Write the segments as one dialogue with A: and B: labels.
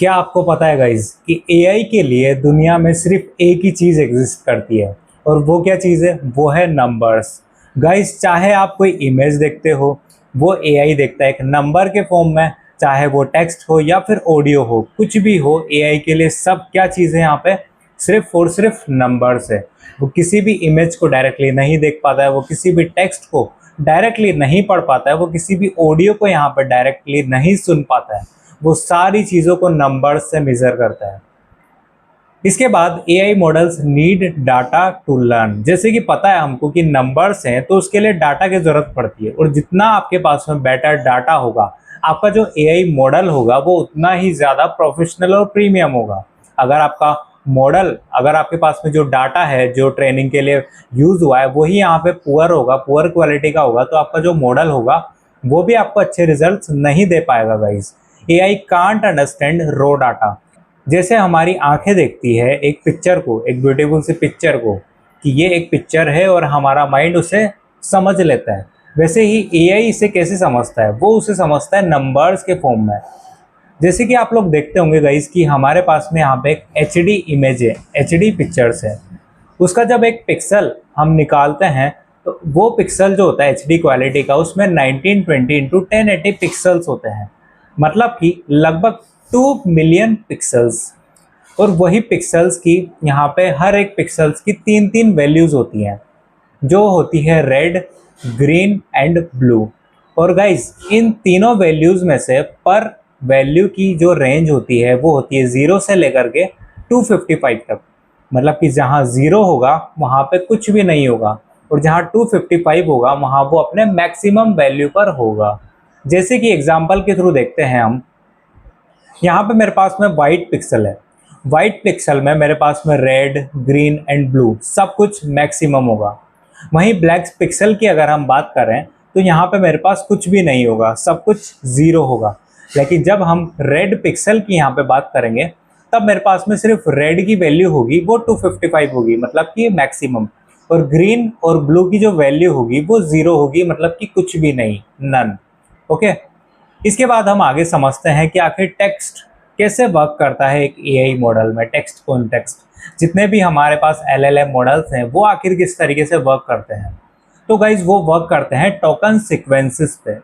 A: क्या आपको पता है गाइज कि एआई के लिए दुनिया में सिर्फ एक ही चीज़ एग्जिस्ट करती है और वो क्या चीज़ है? वो है नंबर्स। गाइज चाहे आप कोई इमेज देखते हो, वो एआई देखता है एक नंबर के फॉर्म में। चाहे वो टेक्स्ट हो या फिर ऑडियो हो, कुछ भी हो, एआई के लिए सब क्या चीज़ है यहाँ पे? सिर्फ और सिर्फ नंबर्स है। वो किसी भी इमेज को डायरेक्टली नहीं देख पाता है, वो किसी भी टेक्स्ट को डायरेक्टली नहीं पढ़ पाता है, वो किसी भी ऑडियो को यहाँ पर डायरेक्टली नहीं सुन पाता है। वो सारी चीज़ों को नंबर्स से मेजर करता है। इसके बाद AI models need data to learn. जैसे कि पता है हमको कि नंबर्स हैं तो उसके लिए डाटा की ज़रूरत पड़ती है, और जितना आपके पास में बेटर डाटा होगा, आपका जो एआई मॉडल होगा वो उतना ही ज़्यादा प्रोफेशनल और प्रीमियम होगा। अगर आपके पास में जो डाटा है जो ट्रेनिंग के लिए यूज़ हुआ है वही यहाँ पे पुअर होगा, पुअर क्वालिटी का होगा, तो आपका जो मॉडल होगा वो भी आपको अच्छे रिजल्ट्स नहीं दे पाएगा guys. AI can't understand raw data. जैसे हमारी आंखें देखती है एक पिक्चर को, एक ब्यूटीफुल सी पिक्चर को, कि ये एक पिक्चर है और हमारा माइंड उसे समझ लेता है, वैसे ही एआई इसे कैसे समझता है? वो उसे समझता है नंबर्स के फॉर्म में। जैसे कि आप लोग देखते होंगे गाइस कि हमारे पास में यहाँ पे एक एचडी इमेज है, एचडी पिक्चर्स है। उसका जब एक पिक्सल हम निकालते हैं तो वो पिक्सल जो होता है एचडी क्वालिटी का, उसमें 1920 इंटू 1080 पिक्सल्स होते हैं, मतलब कि लगभग 2 मिलियन पिक्सल्स। और वही पिक्सल्स की यहाँ पे हर एक पिक्सल्स की तीन तीन वैल्यूज होती हैं, जो होती है रेड, ग्रीन एंड ब्लू। और गाइस इन तीनों वैल्यूज में से पर वैल्यू की जो रेंज होती है वो होती है 0 से लेकर के 255 तक। मतलब कि जहाँ 0 होगा वहाँ पे कुछ भी नहीं होगा, और जहाँ 255 होगा वहाँ वो अपने मैक्सिमम वैल्यू पर होगा। जैसे कि एग्जाम्पल के थ्रू देखते हैं हम, यहाँ पे मेरे पास में वाइट पिक्सल है। वाइट पिक्सल में मेरे पास में रेड, ग्रीन एंड ब्लू सब कुछ मैक्सिमम होगा। वहीं ब्लैक पिक्सल की अगर हम बात करें तो यहाँ पे मेरे पास कुछ भी नहीं होगा, सब कुछ 0 होगा। लेकिन जब हम रेड पिक्सल की यहाँ पे बात करेंगे तब मेरे पास में सिर्फ रेड की वैल्यू होगी वो 255 होगी, मतलब कि मैक्सिमम। और ग्रीन और ब्लू की जो वैल्यू होगी वो 0 होगी, मतलब कि कुछ भी नहीं, नन। ओके, इसके बाद हम आगे समझते हैं कि आखिर टेक्स्ट कैसे वर्क करता है एक एआई मॉडल में। टेक्स्ट कॉन्टेक्स्ट, जितने भी हमारे पास एलएलएम मॉडल्स हैं वो आखिर किस तरीके से वर्क करते हैं। तो गाइज वो वर्क करते हैं टोकन सीक्वेंसेस पे।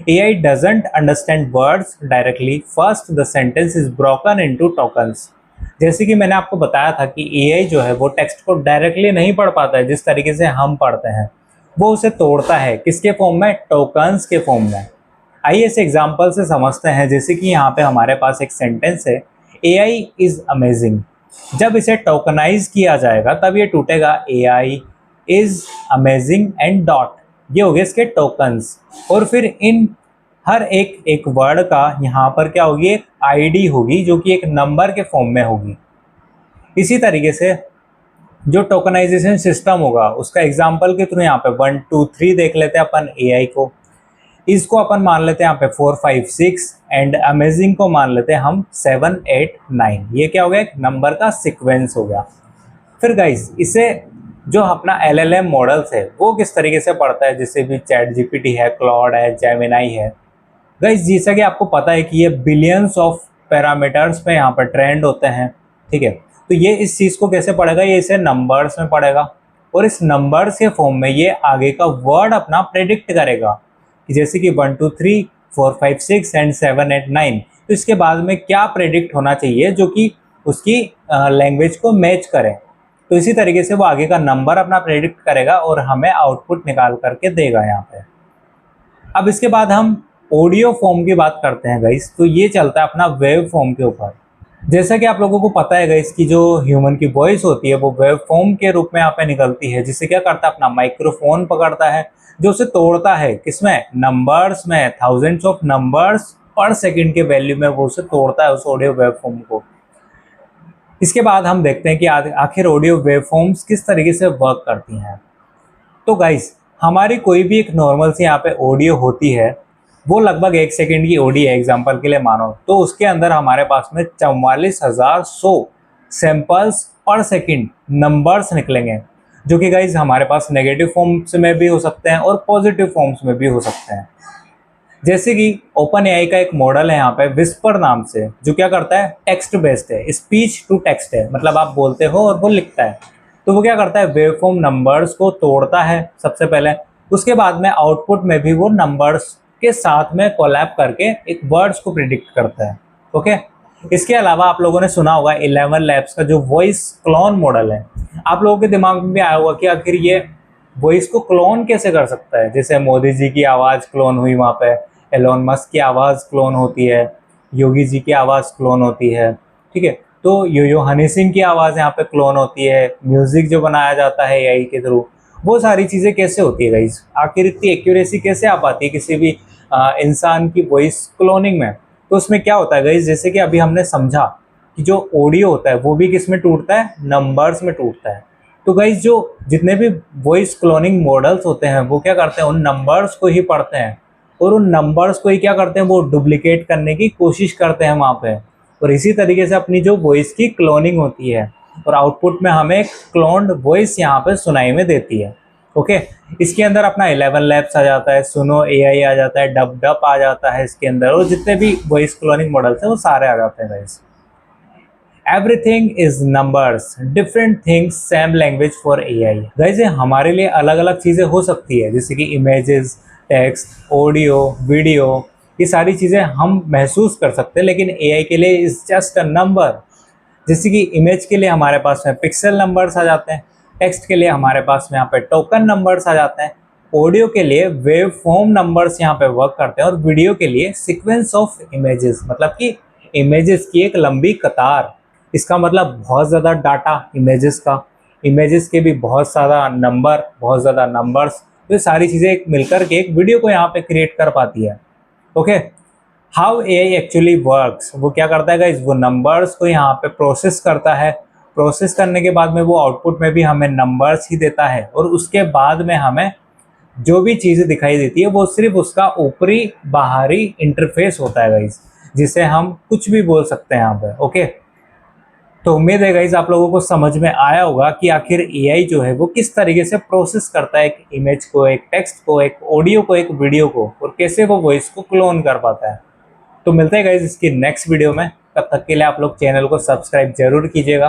A: AI doesn't understand words directly, first the sentence is broken into tokens. जैसे कि मैंने आपको बताया था कि एआई जो है वो टेक्स्ट को डायरेक्टली नहीं पढ़ पाता है जिस तरीके से हम पढ़ते हैं, वो उसे तोड़ता है। किसके फॉर्म में? टोकन्स के फॉर्म में। आइए इस एग्जाम्पल से समझते हैं। जैसे कि यहाँ पे हमारे पास एक सेंटेंस है, एआई इज अमेजिंग। जब इसे टोकनाइज किया जाएगा तब ये टूटेगा, AI is amazing and dot, ये हो गए इसके टोकन्स। और फिर इन हर एक एक वर्ड का यहाँ पर क्या होगी? एक आईडी होगी जो कि एक नंबर के फॉर्म में होगी। इसी तरीके से जो टोकनाइजेशन सिस्टम होगा उसका एग्जाम्पल के थ्रू यहाँ पे 1 2 3 देख लेते हैं अपन एआई को। इसको अपन मान लेते हैं यहाँ पे 4 5 6 एंड अमेजिंग को मान लेते हैं हम 7 8 9। ये क्या हो गया? एक नंबर का सीक्वेंस हो गया। फिर गाइस इसे जो अपना एलएलएम मॉडल्स है वो किस तरीके से पढ़ता है, जैसे भी चैट जीपीटी है, क्लॉड है, जेमिनाई है। गाइस जैसा कि आपको पता है कि ये बिलियंस ऑफ पैरामीटर्स पे यहाँ पर ट्रेंड होते हैं, ठीक है। तो ये इस चीज़ को कैसे पढ़ेगा? ये इसे नंबर्स में पढ़ेगा, और इस नंबर्स के फॉर्म में ये आगे का वर्ड अपना प्रेडिक्ट करेगा कि जैसे कि 1 2 3 4 5 6 एंड 7 8 9, तो इसके बाद में क्या प्रेडिक्ट होना चाहिए जो कि उसकी लैंग्वेज को मैच करे। तो इसी तरीके से वो आगे का नंबर अपना प्रेडिक्ट करेगा और हमें आउटपुट निकाल करके देगा यहाँ पे। अब इसके बाद हम ऑडियो फॉर्म की बात करते हैं गाइस, तो ये चलता है अपना वेव फॉर्म के ऊपर। जैसा कि आप लोगों को पता है गाइस कि जो ह्यूमन की वॉइस होती है वो वेव फॉर्म के रूप में यहाँ पे निकलती है, जिससे क्या करता है? अपना माइक्रोफोन पकड़ता है जो उसे तोड़ता है, किसमें? नंबर्स में। थाउजेंड्स ऑफ नंबर्स पर सेकंड के वैल्यू में वो उसे तोड़ता है, उस ऑडियो वेव फॉर्म को। इसके बाद हम देखते हैं कि आखिर ऑडियो वेव फॉर्म्स किस तरीके से वर्क करती हैं। तो गाइस हमारी कोई भी एक नॉर्मल सी यहाँ पे ऑडियो होती है, वो लगभग 1 सेकंड की ऑडियो है एग्जाम्पल के लिए मानो, तो उसके अंदर हमारे पास में 44,100 सैंपल्स पर सेकंड नंबर्स निकलेंगे, जो कि गाइज हमारे पास नेगेटिव फॉर्म्स में भी हो सकते हैं और पॉजिटिव फॉर्म्स में भी हो सकते हैं। जैसे कि ओपन एआई का एक मॉडल है यहाँ पे विस्पर नाम से, जो क्या करता है, टेक्स्ट बेस्ड है, स्पीच टू टेक्स्ट है, मतलब आप बोलते हो और वो लिखता है। तो वो क्या करता है, वेवफॉर्म नंबर्स को तोड़ता है सबसे पहले, उसके बाद में आउटपुट में भी वो नंबर्स के साथ में कोलैब करके एक वर्ड्स को प्रिडिक्ट करता है। ओके, इसके अलावा आप लोगों ने सुना होगा 11 लैब्स का जो वॉइस क्लोन मॉडल है। आप लोगों के दिमाग में भी आया होगा कि आखिर ये वॉइस को क्लोन कैसे कर सकता है। जैसे मोदी जी की आवाज़ क्लोन हुई वहाँ पे, एलोन मस्क की आवाज़ क्लोन होती है, योगी जी की आवाज़ क्लोन होती है, ठीक है। तो यो हनी सिंह की आवाज़ यहाँ पे क्लोन होती है, म्यूज़िक जो बनाया जाता है एआई के थ्रू, वो सारी चीज़ें कैसे होती है गाइस, आखिर इतनी एक्यूरेसी कैसे आ पाती है किसी भी इंसान की वॉइस क्लोनिंग में। तो उसमें क्या होता है गाइस, जैसे कि अभी हमने समझा कि जो ऑडियो होता है वो भी किस में टूटता है, नंबर्स में टूटता है। तो गाइस जो जितने भी वॉइस क्लोनिंग मॉडल्स होते हैं वो क्या करते हैं, उन नंबर्स को ही पढ़ते हैं और उन नंबर्स को ही क्या करते हैं, वो डुप्लीकेट करने की कोशिश करते हैं वहाँ पे, और इसी तरीके से अपनी जो वॉइस की क्लोनिंग होती है और आउटपुट में हमें क्लोन्ड वॉइस यहाँ पे सुनाई में देती है। ओके, इसके अंदर अपना 11 लैब्स आ जाता है, सुनो एआई आ जाता है, डब डब आ जाता है इसके अंदर, और जितने भी वॉइस क्लोनिंग मॉडल्स हैं वो सारे आ जाते हैं guys. Everything is numbers, different things, same language for AI. Guys हमारे लिए अलग अलग चीज़ें हो सकती है, जैसे कि इमेजेस, टेक्स्ट, ऑडियो, वीडियो, ये सारी चीज़ें हम महसूस कर सकते हैं, लेकिन एआई के लिए इज जस्ट अ नंबर। जैसे कि इमेज के लिए हमारे पास में पिक्सल नंबर्स आ जाते हैं, टेक्स्ट के लिए हमारे पास में यहाँ पे टोकन नंबर्स आ जाते हैं, ऑडियो के लिए वेव फॉर्म नंबर्स यहाँ पे वर्क करते हैं, और वीडियो के लिए सीक्वेंस ऑफ इमेजेस, मतलब कि इमेजेस की एक लंबी कतार। इसका मतलब बहुत ज़्यादा डाटा इमेजेस का, इमेजेस के भी बहुत सारा नंबर, बहुत ज़्यादा नंबर्स, तो ये सारी चीज़ें मिलकर के एक वीडियो को यहाँ पे क्रिएट कर पाती है। Okay, how AI actually works, वो क्या करता है गाइस, वो नंबर्स को यहाँ पे प्रोसेस करता है, प्रोसेस करने के बाद में वो आउटपुट में भी हमें नंबर्स ही देता है, और उसके बाद में हमें जो भी चीज़ें दिखाई देती है वो सिर्फ उसका ऊपरी बाहरी इंटरफेस होता है गाइस, जिसे हम कुछ भी बोल सकते हैं यहाँ पे। ओके, तो उम्मीद है गाइस आप लोगों को समझ में आया होगा कि आखिर एआई जो है वो किस तरीके से प्रोसेस करता है एक इमेज को, एक टेक्स्ट को, एक ऑडियो को, एक वीडियो को, और कैसे वो वॉइस को क्लोन कर पाता है। तो मिलते हैं गाइस इसकी नेक्स्ट वीडियो में, तब तक के लिए आप लोग चैनल को सब्सक्राइब जरूर कीजिएगा।